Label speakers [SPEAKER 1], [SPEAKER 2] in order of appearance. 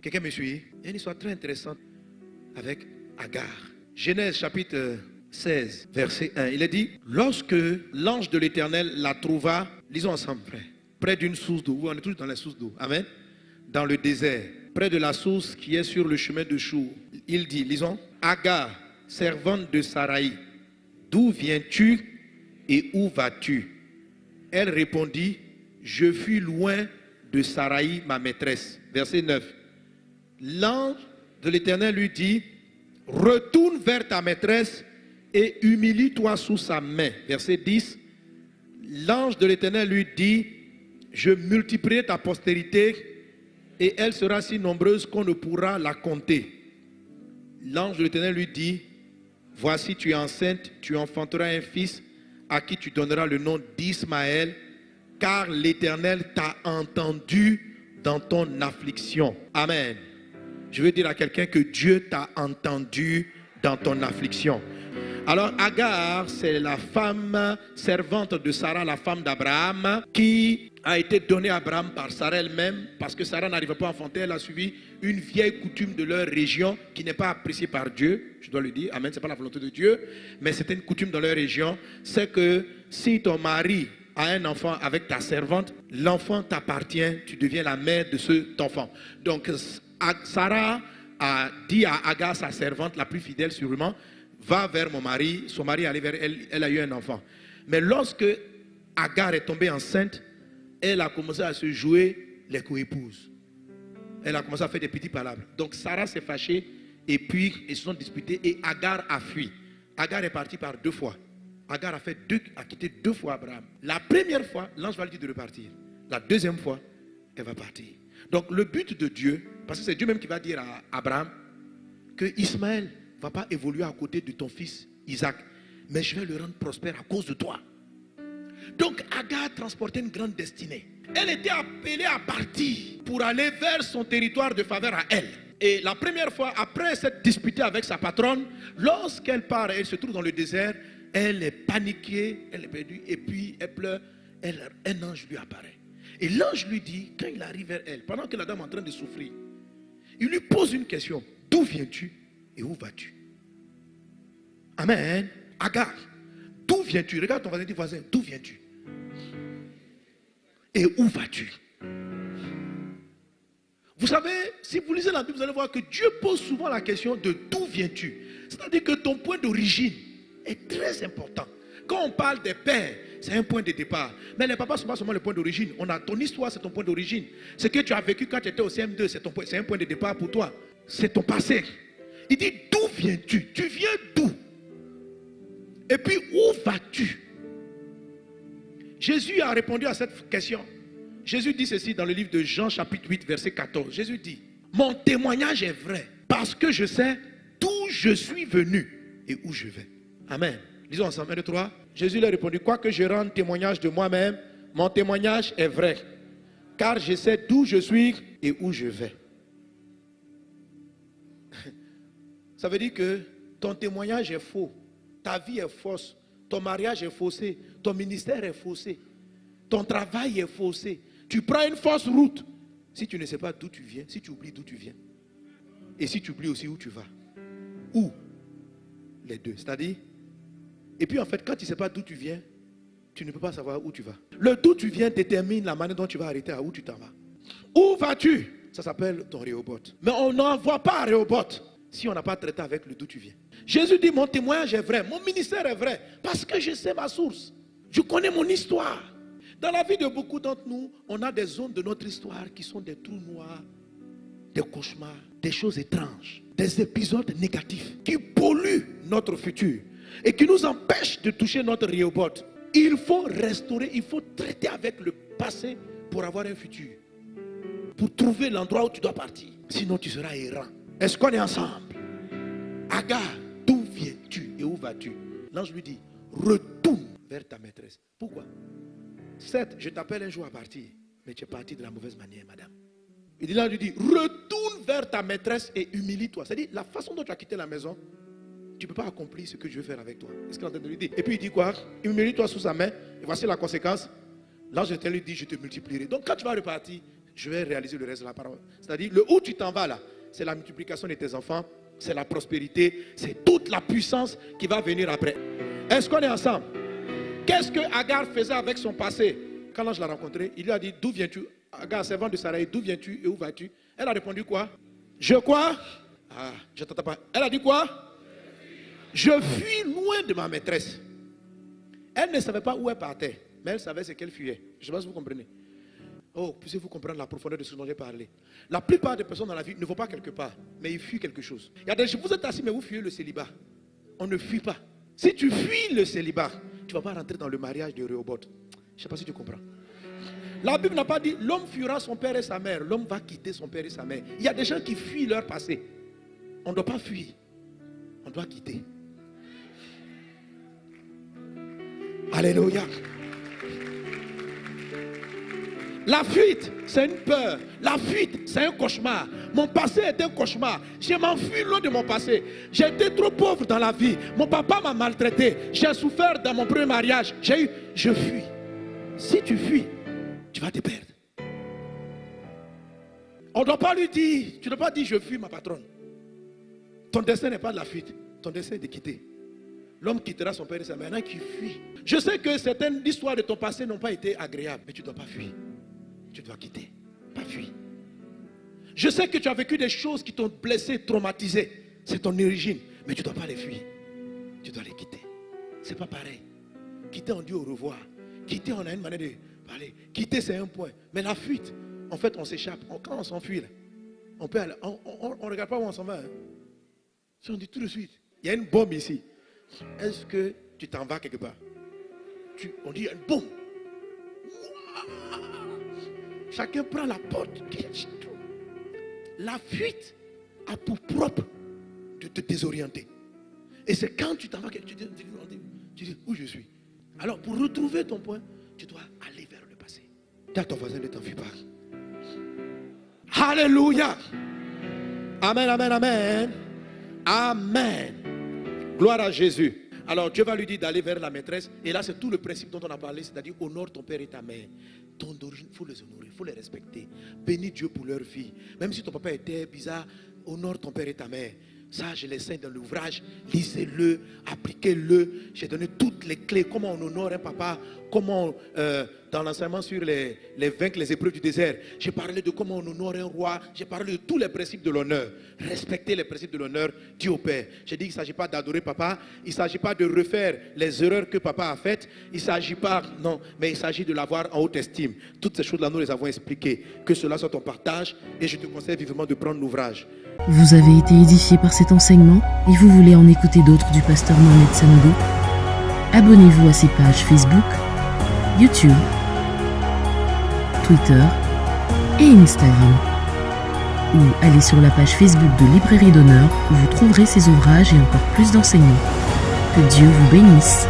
[SPEAKER 1] Quelqu'un me suit? Il y a une histoire très intéressante avec Agar. Genèse chapitre 16, verset 1. Il est dit, lorsque l'ange de l'Éternel la trouva, lisons ensemble, frère, près d'une source d'eau. On est tous dans la source d'eau. Amen. Dans le désert, près de la source qui est sur le chemin de Chour. Il dit, lisons, Agar, servante de Saraï, d'où viens-tu et où vas-tu? Elle répondit, je fuis loin de Saraï, ma maîtresse. Verset 9. L'ange de l'Éternel lui dit, retourne vers ta maîtresse et humilie-toi sous sa main. Verset 10. L'ange de l'Éternel lui dit, je multiplierai ta postérité et elle sera si nombreuse qu'on ne pourra la compter. L'ange de l'Éternel lui dit, voici tu es enceinte, tu enfanteras un fils à qui tu donneras le nom d'Ismaël, car l'Éternel t'a entendu dans ton affliction. Amen. Je veux dire à quelqu'un que Dieu t'a entendu dans ton affliction. Alors Agar, c'est la femme servante de Sarah, la femme d'Abraham, qui a été donnée à Abraham par Sarah elle-même, parce que Sarah n'arrivait pas à enfanter. Elle a suivi une vieille coutume de leur région qui n'est pas appréciée par Dieu, je dois le dire, amen, ce n'est pas la volonté de Dieu, mais c'était une coutume dans leur région, c'est que si ton mari a un enfant avec ta servante, l'enfant t'appartient, tu deviens la mère de cet enfant. Donc Sarah a dit à Agar, sa servante la plus fidèle sûrement, va vers mon mari. Son mari est allé vers elle, elle a eu un enfant. Mais lorsque Agar est tombée enceinte, elle a commencé à se jouer les coépouses. Elle a commencé à faire des petits palabres. Donc Sarah s'est fâchée et puis ils se sont disputés et Agar a fui. Agar est partie par 2 fois. Agar a quitté 2 fois Abraham. La première fois, l'ange va lui dire de repartir. La deuxième fois, elle va partir. Donc le but de Dieu, parce que c'est Dieu même qui va dire à Abraham que Ismaël ne va pas évoluer à côté de ton fils Isaac, mais je vais le rendre prospère à cause de toi. Donc Agar transportait une grande destinée. Elle était appelée à partir pour aller vers son territoire de faveur à elle. Et la première fois, après s'être disputée avec sa patronne, lorsqu'elle part, elle se trouve dans le désert, elle est paniquée, elle est perdue, et puis elle pleure, un ange lui apparaît. Et l'ange lui dit, quand il arrive vers elle, pendant que la dame est en train de souffrir, il lui pose une question, d'où viens-tu et où vas-tu? Amen. Agar, d'où viens-tu? Regarde ton voisin, dis voisin, d'où viens-tu? Et où vas-tu? Vous savez, si vous lisez la Bible, vous allez voir que Dieu pose souvent la question de d'où viens-tu? C'est-à-dire que ton point d'origine est très important. Quand on parle des pères, c'est un point de départ. Mais les papas, ce n'est pas seulement le point d'origine. Ton histoire, c'est ton point d'origine. Ce que tu as vécu quand tu étais au CM2, c'est un point de départ pour toi. C'est ton passé. Il dit, d'où viens-tu? Tu viens d'où? Et puis, où vas-tu? Jésus a répondu à cette question. Jésus dit ceci dans le livre de Jean chapitre 8 verset 14. Jésus dit, mon témoignage est vrai parce que je sais d'où je suis venu et où je vais. Amen. Lisons ensemble, 1, 2, 3. Jésus leur a répondu, quoique je rende témoignage de moi-même, mon témoignage est vrai. Car je sais d'où je suis et où je vais. Ça veut dire que ton témoignage est faux. Ta vie est fausse. Ton mariage est faussé. Ton ministère est faussé. Ton travail est faussé. Tu prends une fausse route. Si tu ne sais pas d'où tu viens, si tu oublies d'où tu viens. Et si tu oublies aussi où tu vas. Où? Les deux. C'est-à-dire, et puis en fait, quand tu ne sais pas d'où tu viens, tu ne peux pas savoir où tu vas. Le d'où tu viens détermine la manière dont tu vas arrêter à où tu t'en vas. Où vas-tu? Ça s'appelle ton Rehoboth. Mais on n'envoie pas à Rehoboth si on n'a pas traité avec le d'où tu viens. Jésus dit, mon témoignage est vrai, mon ministère est vrai, parce que je sais ma source. Je connais mon histoire. Dans la vie de beaucoup d'entre nous, on a des zones de notre histoire qui sont des trous noirs, des cauchemars, des choses étranges, des épisodes négatifs qui polluent notre futur et qui nous empêchent de toucher notre Rehoboth. Il faut restaurer, il faut traiter avec le passé pour avoir un futur, pour trouver l'endroit où tu dois partir. Sinon, tu seras errant. Est-ce qu'on est ensemble? Agar, d'où viens-tu et où vas-tu? L'ange lui dit, retourne vers ta maîtresse. Pourquoi? Certes, je t'appelle un jour à partir, mais tu es parti de la mauvaise manière, madame. Et l'ange lui dit, retourne vers ta maîtresse et humilie-toi. C'est-à-dire, la façon dont tu as quitté la maison, tu ne peux pas accomplir ce que je veux faire avec toi. Est-ce qu'il est en train de lui dire? Et puis il dit quoi? Humilie-toi sous sa main, et voici la conséquence. L'ange lui dit, je te multiplierai. Donc quand tu vas repartir, je vais réaliser le reste de la parole. C'est-à-dire, le où tu t'en vas là, c'est la multiplication de tes enfants, c'est la prospérité, c'est toute la puissance qui va venir après. Est-ce qu'on est ensemble? Qu'est-ce que Agar faisait avec son passé? Quand l'ange l'a rencontré, il lui a dit, d'où viens-tu? Agar, servante de Sarai, d'où viens-tu et où vas-tu? Elle a répondu quoi? Je quoi? Ah, je t'entends pas. Elle a dit quoi? Je fuis loin de ma maîtresse. Elle ne savait pas où elle partait, mais elle savait ce qu'elle fuyait. Je ne sais pas si vous comprenez. Oh, puissiez-vous comprendre la profondeur de ce dont j'ai parlé. La plupart des personnes dans la vie ne vont pas quelque part, mais ils fuient quelque chose. Il y a des gens, vous êtes assis, mais vous fuyez le célibat. On ne fuit pas. Si tu fuis le célibat, tu ne vas pas rentrer dans le mariage de Rehoboth. Je ne sais pas si tu comprends. La Bible n'a pas dit l'homme fuira son père et sa mère. L'homme va quitter son père et sa mère. Il y a des gens qui fuient leur passé. On ne doit pas fuir. On doit quitter. Alléluia. La fuite, c'est une peur. La fuite, c'est un cauchemar. Mon passé est un cauchemar. Je m'enfuis loin de mon passé. J'étais trop pauvre dans la vie. Mon papa m'a maltraité. J'ai souffert dans mon premier mariage. Je fuis. Si tu fuis, tu vas te perdre. On ne doit pas lui dire, tu ne dois pas dire je fuis ma patronne. Ton destin n'est pas de la fuite. Ton destin est de quitter. L'homme quittera son père et sa mère. Maintenant qui fuit. Je sais que certaines histoires de ton passé n'ont pas été agréables, mais tu ne dois pas fuir. Tu dois quitter, pas fuir. Je sais que tu as vécu des choses qui t'ont blessé, traumatisé. C'est ton origine, mais tu ne dois pas les fuir. Tu dois les quitter. C'est pas pareil. Quitter, on dit au revoir. Quitter, on a une manière de parler. Quitter, c'est un point. Mais la fuite, en fait, on s'échappe. Quand on s'enfuit, on peut aller. On ne regarde pas où on s'en va. Hein. Si on dit tout de suite, il y a une bombe ici. Est-ce que tu t'en vas quelque part? On dit une bombe. Chacun prend la porte. La fuite a pour propre de te désorienter. Et c'est quand tu t'en vas que tu dis où je suis. Alors pour retrouver ton point, tu dois aller vers le passé. Dis à ton voisin, ne t'enfuis pas. Alléluia. Amen, amen, amen. Amen. Gloire à Jésus. Alors Dieu va lui dire d'aller vers la maîtresse. Et là c'est tout le principe dont on a parlé. C'est-à-dire honore ton père et ta mère. Ton origine, il faut les honorer, il faut les respecter. Bénis Dieu pour leur vie. Même si ton papa était bizarre, honore ton père et ta mère. Ça, je l'enseigne dans l'ouvrage. Lisez-le, appliquez-le. J'ai donné toutes les clés. Comment on honore un papa. Comment, dans l'enseignement sur les vaincre les épreuves du désert, j'ai parlé de comment on honore un roi. J'ai parlé de tous les principes de l'honneur. Respectez les principes de l'honneur. Dis au Père. J'ai dit qu'il ne s'agit pas d'adorer papa. Il ne s'agit pas de refaire les erreurs que papa a faites. Il ne s'agit pas, non, mais il s'agit de l'avoir en haute estime. Toutes ces choses-là, nous les avons expliquées. Que cela soit ton partage. Et je te conseille vivement de prendre l'ouvrage.
[SPEAKER 2] Vous avez été édifié par cet enseignement et vous voulez en écouter d'autres du pasteur Mohamed Sanogo? Abonnez-vous à ses pages Facebook, YouTube, Twitter et Instagram. Ou allez sur la page Facebook de Librairie d'Honneur où vous trouverez ses ouvrages et encore plus d'enseignements. Que Dieu vous bénisse.